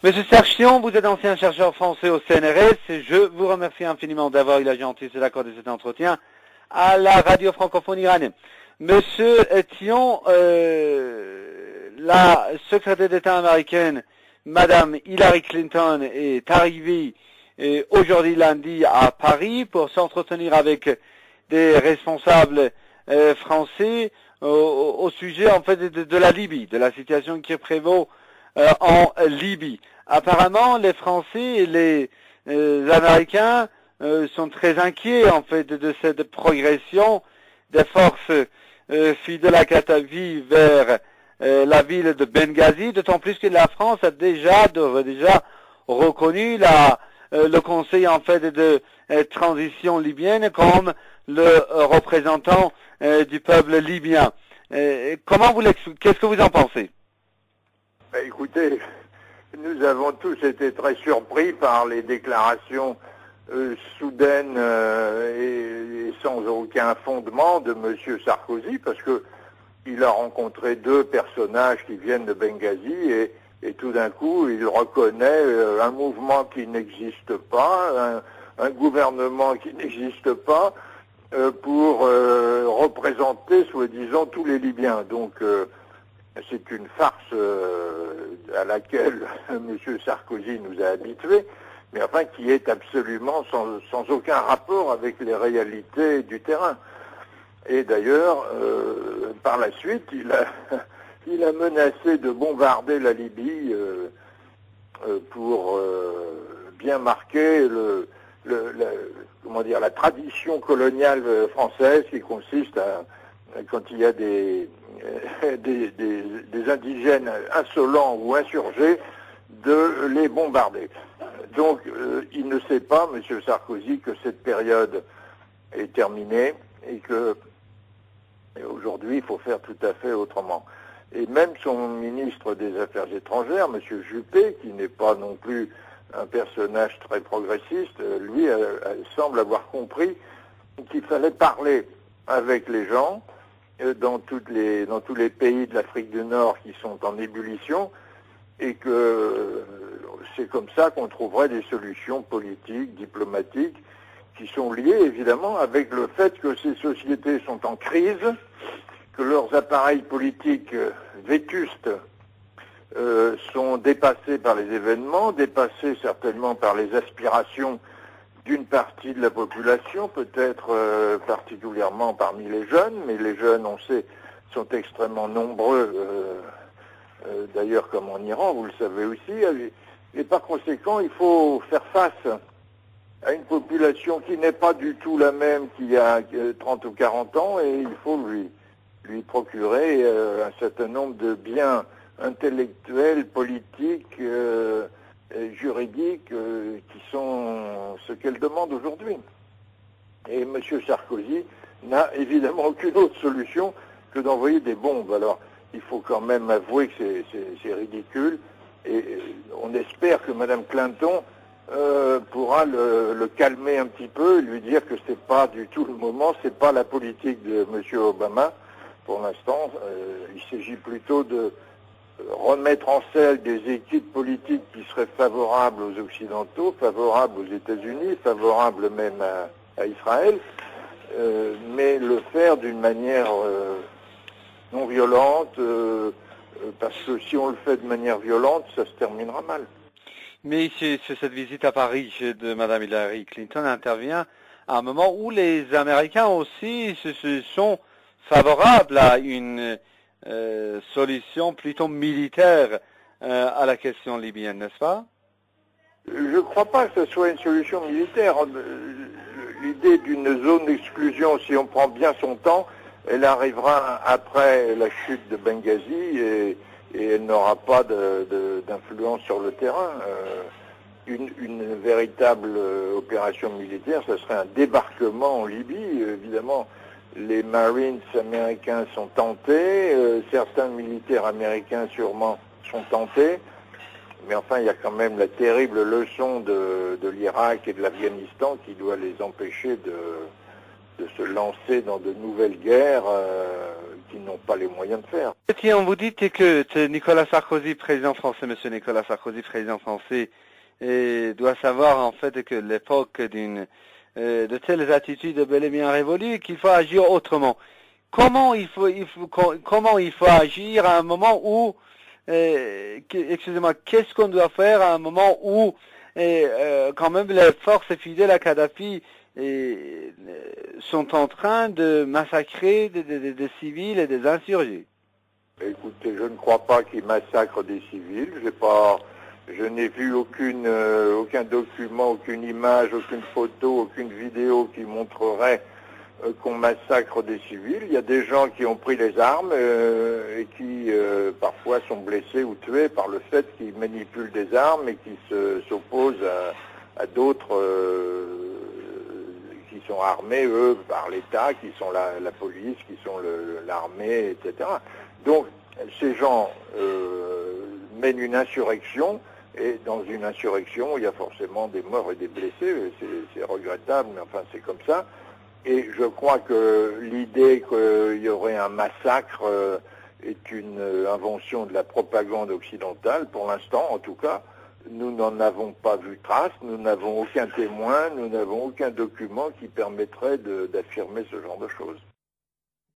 Monsieur Serchion, vous êtes ancien chercheur français au CNRS et je vous remercie infiniment d'avoir eu la gentillesse d'accorder cet entretien à la radio francophone iranienne. Monsieur Thion, la secrétaire d'État américaine, Madame Hillary Clinton, est arrivée aujourd'hui lundi à Paris pour s'entretenir avec des responsables français au sujet en fait de la Libye, de la situation qui prévaut en Libye. Apparemment, les Français et les Américains sont très inquiets en fait de cette progression des forces fidèles à Kadhafi vers la ville de Benghazi, d'autant plus que la France a déjà reconnu le Conseil en fait de transition libyenne comme le représentant du peuple libyen. Qu'est-ce que vous en pensez? Écoutez, nous avons tous été très surpris par les déclarations soudaines et sans aucun fondement de M. Sarkozy, parce que il a rencontré deux personnages qui viennent de Benghazi et tout d'un coup il reconnaît un mouvement qui n'existe pas, un gouvernement qui n'existe pas pour représenter soi-disant tous les Libyens. Donc c'est une farce à laquelle M. Sarkozy nous a habitués, mais enfin qui est absolument sans aucun rapport avec les réalités du terrain. Et d'ailleurs, par la suite, il a menacé de bombarder la Libye pour bien marquer la tradition coloniale française qui consiste à, quand il y a des indigènes insolents ou insurgés, de les bombarder. Donc, il ne sait pas, M. Sarkozy, que cette période est terminée et que aujourd'hui, il faut faire tout à fait autrement. Et même son ministre des Affaires étrangères, M. Juppé, qui n'est pas non plus un personnage très progressiste, lui semble avoir compris qu'il fallait parler avec les gens dans tous les pays de l'Afrique du Nord qui sont en ébullition, et que c'est comme ça qu'on trouverait des solutions politiques, diplomatiques, qui sont liées évidemment avec le fait que ces sociétés sont en crise, que leurs appareils politiques vétustes sont dépassés par les événements, dépassés certainement par les aspirations d'une partie de la population, peut-être particulièrement parmi les jeunes, mais les jeunes, on sait, sont extrêmement nombreux, d'ailleurs comme en Iran, vous le savez aussi, et par conséquent, il faut faire face à une population qui n'est pas du tout la même qu'il y a 30 ou 40 ans, et il faut lui procurer un certain nombre de biens intellectuels, politiques, juridiques, qui sont ce qu'elle demande aujourd'hui. Et M. Sarkozy n'a évidemment aucune autre solution que d'envoyer des bombes. Alors, il faut quand même avouer que c'est ridicule, et on espère que Mme Clinton pourra le calmer un petit peu et lui dire que c'est pas du tout le moment, c'est pas la politique de M. Obama. Pour l'instant, il s'agit plutôt de remettre en selle des équipes politiques qui seraient favorables aux Occidentaux, favorables aux États-Unis, favorables même à Israël, mais le faire d'une manière non violente, parce que si on le fait de manière violente, ça se terminera mal. Mais cette visite à Paris de Mme Hillary Clinton intervient à un moment où les Américains aussi se sont favorables à une solution plutôt militaire à la question libyenne, n'est-ce pas? Je ne crois pas que ce soit une solution militaire. L'idée d'une zone d'exclusion, si on prend bien son temps, elle arrivera après la chute de Benghazi et elle n'aura pas d'influence sur le terrain. Une véritable opération militaire, ce serait un débarquement en Libye. Évidemment, les Marines américains sont tentés, certains militaires américains sûrement sont tentés, mais enfin il y a quand même la terrible leçon de l'Irak et de l'Afghanistan qui doit les empêcher de se lancer dans de nouvelles guerres qu'ils n'ont pas les moyens de faire. Tiens, vous dites que Nicolas Sarkozy, président français, monsieur Nicolas Sarkozy, président français, doit savoir en fait que l'époque de telles attitudes est bel et bien révolue et qu'il faut agir autrement. Comment il faut agir à un moment où, excusez-moi, qu'est-ce qu'on doit faire à un moment où quand même les forces fidèles à Kadhafi sont en train de massacrer des civils et des insurgés? Écoutez, je ne crois pas qu'ils massacrent des civils. Je n'ai vu aucun document, aucune image, aucune photo, aucune vidéo qui montrerait qu'on massacre des civils. Il y a des gens qui ont pris les armes et qui parfois sont blessés ou tués par le fait qu'ils manipulent des armes et qui s'opposent à d'autres qui sont armés, eux, par l'État, qui sont la police, qui sont l'armée, etc. Donc, ces gens mènent une insurrection, et dans une insurrection, il y a forcément des morts et des blessés, c'est regrettable, mais enfin, c'est comme ça. Et je crois que l'idée qu'il y aurait un massacre est une invention de la propagande occidentale, pour l'instant en tout cas. Nous n'en avons pas vu trace, nous n'avons aucun témoin, nous n'avons aucun document qui permettrait d'affirmer ce genre de choses.